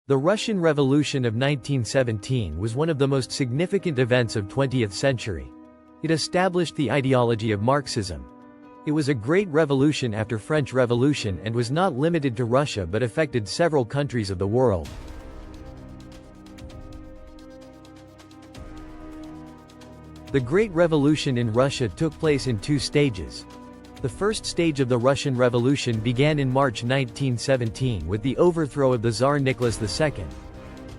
The Russian Revolution of 1917 was one of the most significant events of 20th century. It established the ideology of Marxism. It was a great revolution after French Revolution and was not limited to Russia but affected several countries of the world. The Great Revolution in Russia took place in two stages. The first stage of the Russian Revolution began in March 1917 with the overthrow of the Tsar Nicholas II.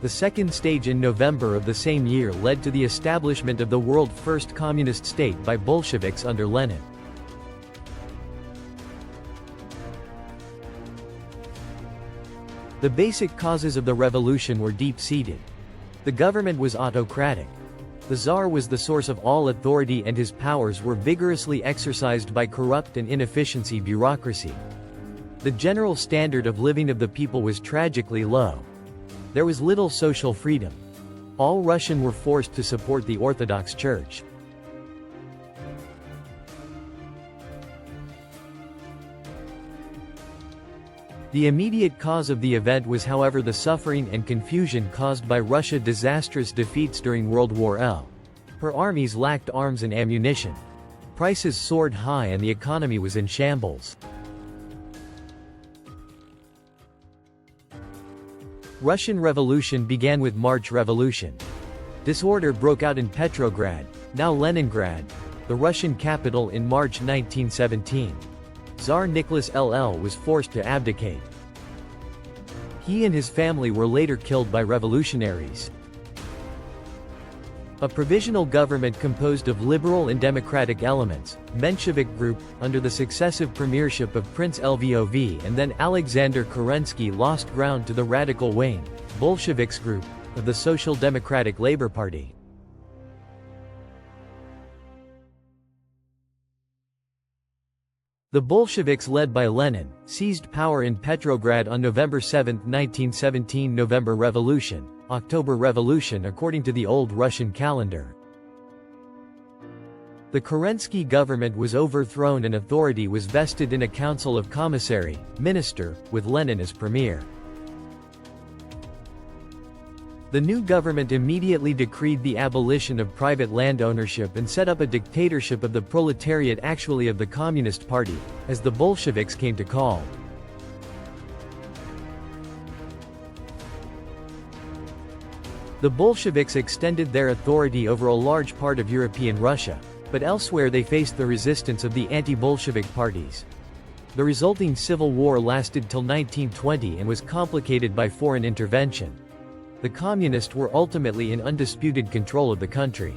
The second stage in November of the same year led to the establishment of the world's first communist state by Bolsheviks under Lenin. The basic causes of the revolution were deep-seated. The government was autocratic. The Tsar was the source of all authority and his powers were vigorously exercised by corrupt and inefficiency bureaucracy. The general standard of living of the people was tragically low. There was little social freedom. All Russians were forced to support the Orthodox Church. The immediate cause of the event was however the suffering and confusion caused by Russia's disastrous defeats during World War I. Her armies lacked arms and ammunition. Prices soared high and the economy was in shambles. Russian Revolution began with March Revolution. Disorder broke out in Petrograd, now Leningrad, the Russian capital in March 1917. Tsar Nicholas II was forced to abdicate. He and his family were later killed by revolutionaries. A provisional government composed of liberal and democratic elements, Menshevik group, under the successive premiership of Prince Lvov and then Alexander Kerensky lost ground to the radical wing, Bolsheviks group, of the Social Democratic Labour Party. The Bolsheviks led by Lenin, seized power in Petrograd on November 7, 1917. November Revolution, October Revolution according to the old Russian calendar. The Kerensky government was overthrown and authority was vested in a council of commissary, minister, with Lenin as premier. The new government immediately decreed the abolition of private land ownership and set up a dictatorship of the proletariat, actually of the Communist Party, as the Bolsheviks came to call. The Bolsheviks extended their authority over a large part of European Russia, but elsewhere they faced the resistance of the anti-Bolshevik parties. The resulting civil war lasted till 1920 and was complicated by foreign intervention. The Communists were ultimately in undisputed control of the country.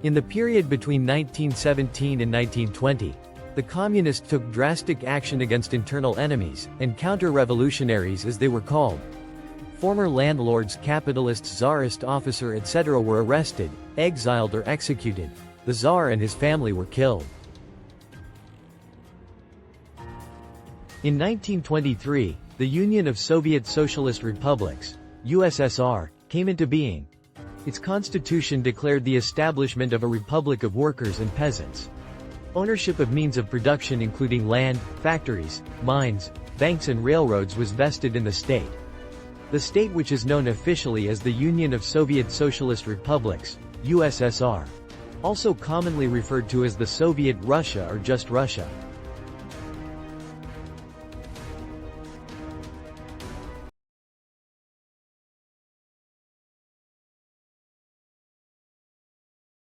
In the period between 1917 and 1920, the Communists took drastic action against internal enemies, and counter-revolutionaries as they were called. Former landlords, capitalists, czarist officers, etc. were arrested, exiled or executed. The Tsar and his family were killed. In 1923, the Union of Soviet Socialist Republics, USSR, came into being. Its constitution declared the establishment of a republic of workers and peasants. Ownership of means of production including land, factories, mines, banks and railroads was vested in the state. The state, which is known officially as the Union of Soviet Socialist Republics, USSR, also commonly referred to as the Soviet Russia or just Russia.